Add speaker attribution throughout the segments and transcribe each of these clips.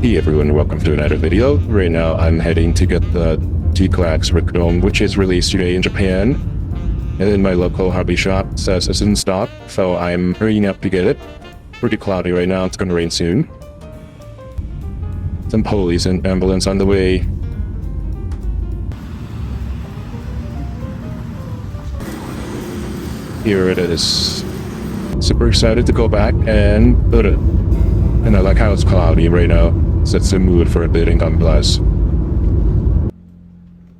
Speaker 1: Hey everyone, welcome to another video. Right now I'm heading to get the GquuuuuuX RICK DOM, which is released today in Japan. And in my local hobby shop says it's in stock, so I'm hurrying up to get it. Pretty cloudy right now, it's gonna rain soon. Some police and ambulance on the way. Here it is. Super excited to go back and put it. And I like how it's cloudy right now. Sets the mood for a bit in Gunblast.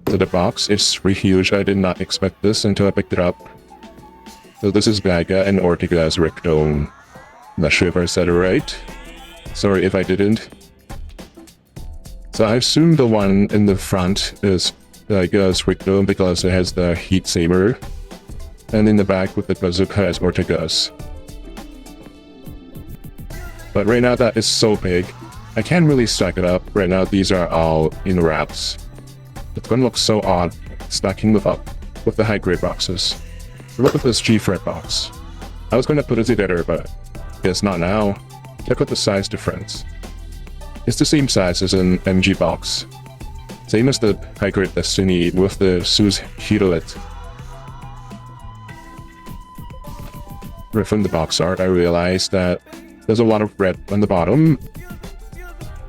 Speaker 1: So the box is pretty huge. I did not expect this until I picked it up. So this is GAIA and ORTEGA'S RICK DOM. Not sure if I said it right. Sorry if I didn't. So I assume the one in the front is GAIA'S RICK DOM because it has the heat saber. And in the back with the bazooka is ORTEGA'S. But right now that is so big, I can't really stack it up. Right now these are all in wraps. It's gonna look so odd stacking them up with the high grade boxes. Look at this G-Fred box. I was gonna put it together, but guess not now. Check out the size difference. It's the same size as an MG box. Same as the high grade Destiny with the Sue's Hiroyuki. Right from the box art, I realized that there's a lot of red on the bottom.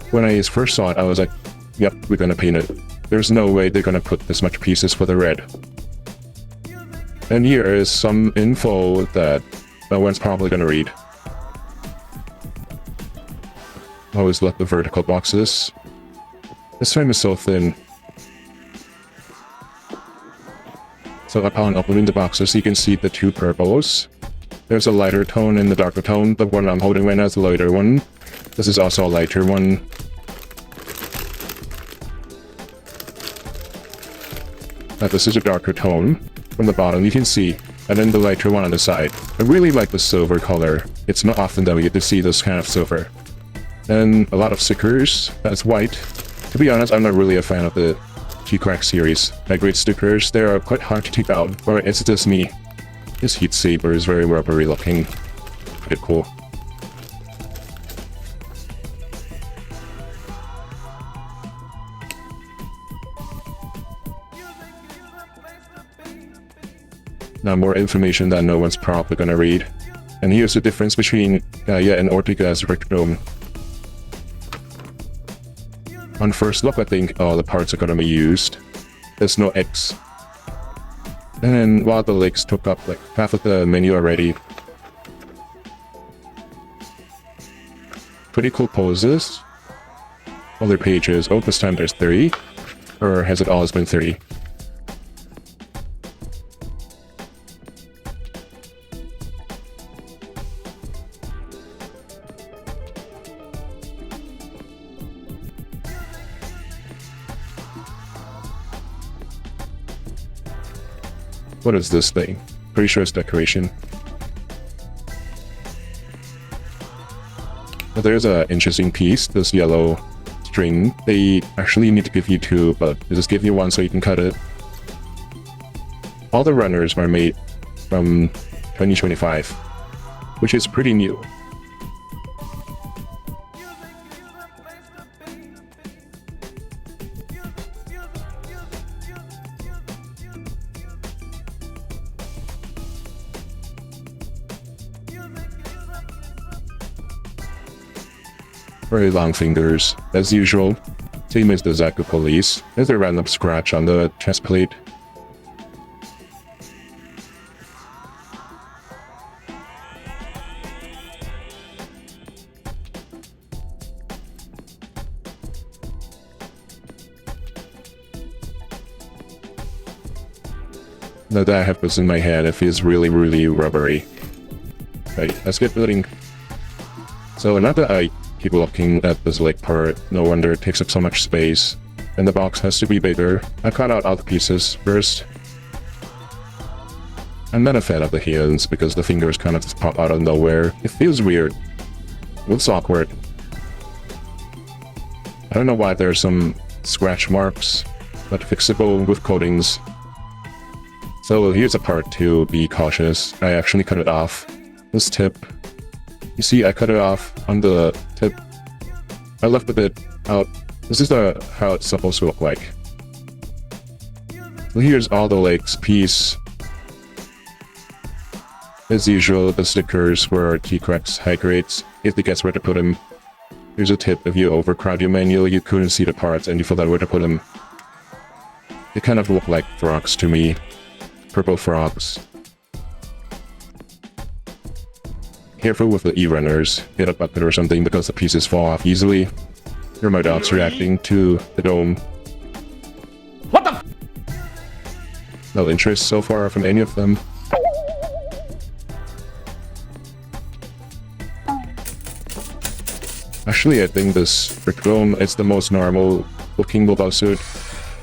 Speaker 1: When I first saw it, I was like, yep, we're gonna paint it. There's no way they're gonna put this much pieces for the red. And here is some info that no one's probably gonna read. Always love the vertical boxes. This frame is so thin. So upon opening the boxes, you can see the two purples. There's a lighter tone and the darker tone. The one I'm holding right now is the lighter one. This is also a lighter one. Now this is a darker tone. From the bottom you can see, and then the lighter one on the side. I really like the silver color. It's not often that we get to see this kind of silver. And a lot of stickers. That's white. To be honest, I'm not really a fan of the GquuuuuX series. My grade stickers, they are quite hard to take out, or it's just me. This heat saber is very rubbery looking. Pretty cool. Now more information that no one's probably gonna read. And here's the difference between GAIA and ORTEGA'S RICK DOM. On first look, I think all the parts are gonna be used. There's no X. And then while the legs took up like half of the menu already. Pretty cool poses. Other pages. Oh, this time there's 3. Or has it always been 3? What is this thing? Pretty sure it's decoration. Now there's an interesting piece, this yellow string. They actually need to give you 2, but they just give you 1 so you can cut it. All the runners are made from 2025, which is pretty new. Very long fingers, as usual. Same as the Zaku police. There's a random scratch on the chest plate. Now that I have this in my hand, it feels really rubbery. Right, let's get building. So now that I keep looking at this leg part, no wonder it takes up so much space. And the box has to be bigger. I cut out all the pieces first. I'm not a fan of the hands because the fingers kind of just pop out of nowhere. It feels weird. It looks awkward. I don't know why there's some scratch marks, but fixable with coatings. So here's a part to be cautious. I actually cut it off. This tip, you see I cut it off on the tip. I left a bit out. This is how it's supposed to look like. So here's all the legs piece. As usual, the stickers were T-Crack's high grades. If they guess where to put them. Here's a tip: if you overcrowd your manual, you couldn't see the parts and you forgot where to put them. They kind of look like frogs to me. Purple frogs. Careful with the E-runners. Hit a bucket or something because the pieces fall off easily. Here are my dogs reacting to the dome.
Speaker 2: What the?
Speaker 1: No interest so far from any of them. Actually, I think this Rick Dome is the most normal looking mobile suit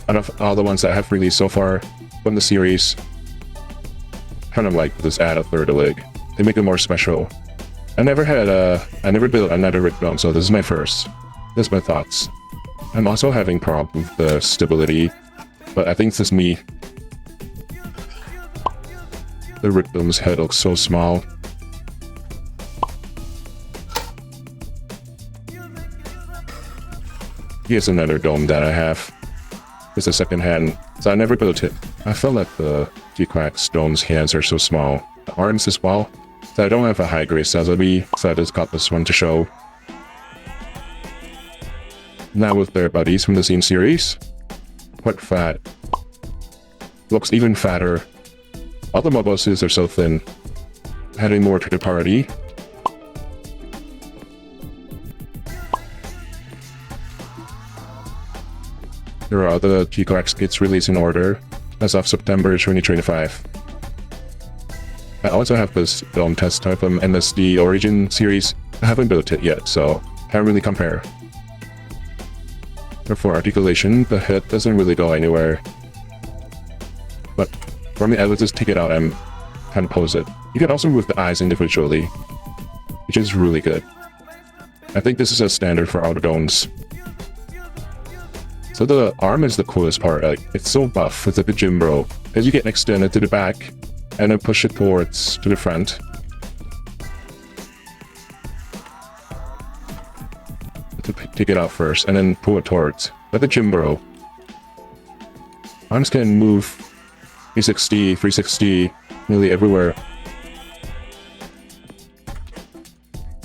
Speaker 1: out of all the ones that have released so far from the series. Kind of like this add a third leg. They make it more special. I never built another Rick Dome, so this is my first. This is my thoughts. I'm also having problem with the stability, but I think it's just me. The Rick Dome's head looks so small. Here's another dome that I have. It's a second hand, so I never built it. I felt like the GquuuuuuX dome's hands are so small. The arms as well. So I don't have a high grade Sazami, so I just got this one to show. Now with their buddies from the same series. Quite fat. Looks even fatter. All the mobile suits are so thin. Adding more to the party. There are other GquuuuuX kits released in order as of September 2025. I also have this dome test type from MSD Origin series. I haven't built it yet, so can't really compare. For articulation, the head doesn't really go anywhere. But for me, I would just take it out and kind of pose it. You can also move the eyes individually, which is really good. I think this is a standard for all the domes. So the arm is the coolest part. Like, it's so buff, it's like a gym bro. As you get extended to the back, and then push it towards to the front. To take it out first, and then pull it towards. Like the gym bro. Arms can move 360, 360, nearly everywhere.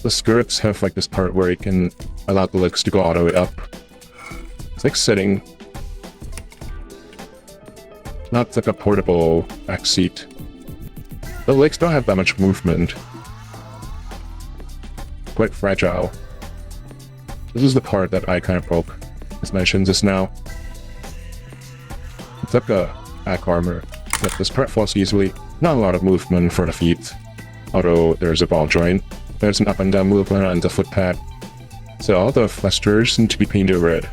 Speaker 1: The skirts have like this part where you can allow the legs to go all the way up. It's like sitting. Not like a portable back seat. The legs don't have that much movement. Quite fragile. This is the part that I kind of broke, as mentioned just now. It's like a back armor. But this part falls easily. Not a lot of movement for the feet. Although there's a ball joint. There's an up and down movement on the foot pad. So all the thrusters need to be painted red.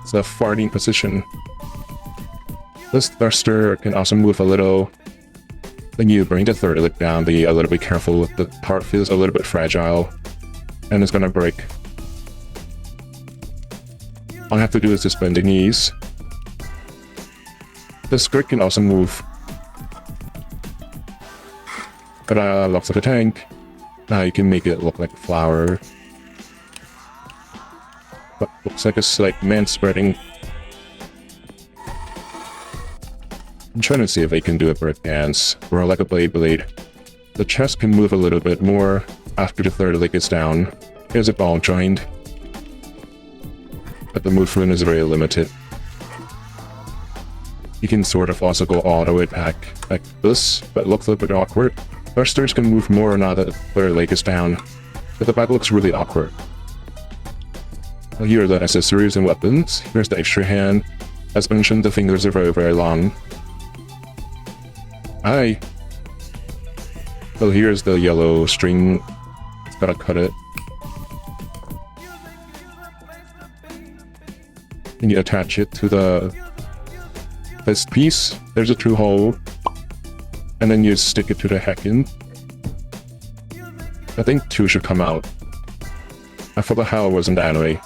Speaker 1: It's a farting position. This thruster can also move a little. When you bring the third leg down, be a little bit careful. The part feels a little bit fragile. And it's gonna break. All I have to do is just bend the knees. The skirt can also move. But looks like a tank. Now you can make it look like a flower. But looks like a slight man spreading. I'm trying to see if I can do a bird dance, or like a blade. The chest can move a little bit more after the third leg is down. Here's a ball joint. But the movement is very limited. You can sort of also go all the way back like this, but it looks a little bit awkward. Thrusters can move more now that the third leg is down, but the back looks really awkward. Well, here are the accessories and weapons. Here's the extra hand. As mentioned, the fingers are very, very long. Well, here's the yellow string. It's gotta cut it. And you attach it to this piece. There's a true hole. And then you stick it to the hacking. I think 2 should come out. I forgot how it was in the anime.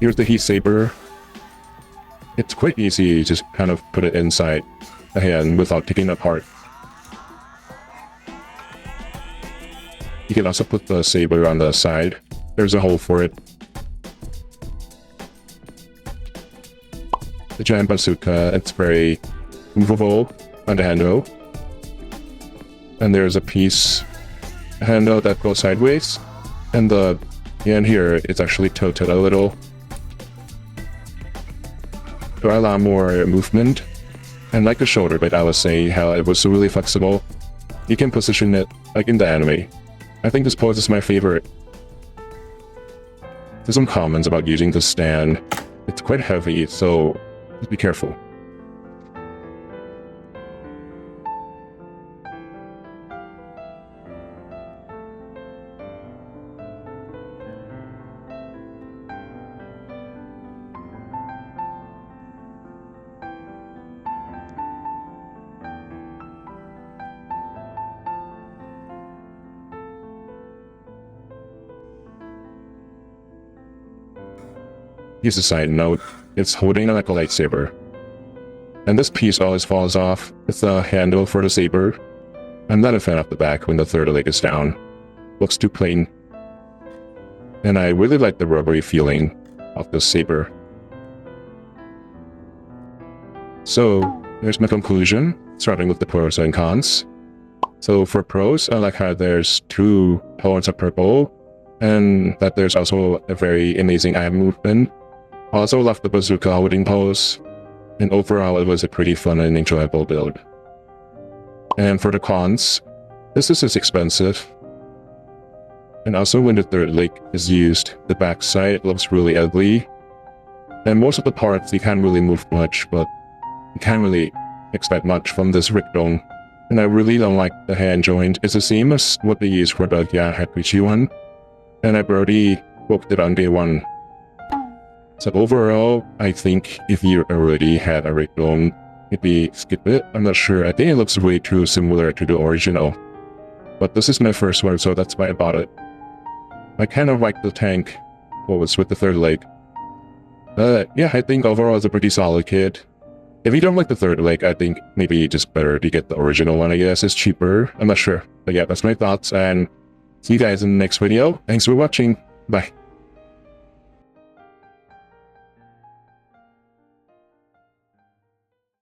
Speaker 1: Here's the heat saber. It's quite easy to just kind of put it inside the hand without taking it apart. You can also put the saber on the side. There's a hole for it. The giant bazooka, it's very movable on the handle. And there's a piece handle that goes sideways. And the end here, it's actually tilted a little to allow more movement. And like the shoulder bit, I was saying how it was really flexible. You can position it like in the anime. I think this pose is my favorite. There's some comments about using the stand. It's quite heavy, so just be careful. Here's a side note, it's holding like a lightsaber. And this piece always falls off. It's the handle for the saber. I'm not a fan of the back when the third leg is down. Looks too plain. And I really like the rubbery feeling of the saber. So, there's my conclusion, starting with the pros and cons. So for pros, I like how there's 2 tones of purple, and that there's also a very amazing eye movement. Also love the bazooka holding pose, and overall it was a pretty fun and enjoyable build. And for the cons, this is expensive. And also when the third leg is used, the backside looks really ugly. And most of the parts you can't really move much, but you can't really expect much from this Rick Dome. And I really don't like the hand joint. It's the same as what they use for the GquuuuuuX one. And I've already booked it on day 1. So overall, I think if you already had a Rick Dome, maybe skip it. I'm not sure. I think it looks way too similar to the original. But this is my first one, so that's why I bought it. I kind of like the tank pose with the third leg. Yeah, I think overall it's a pretty solid kit. If you don't like the third leg, I think maybe just better to get the original one, I guess. It's cheaper. I'm not sure. But yeah, that's my thoughts, and see you guys in the next video. Thanks for watching. Bye.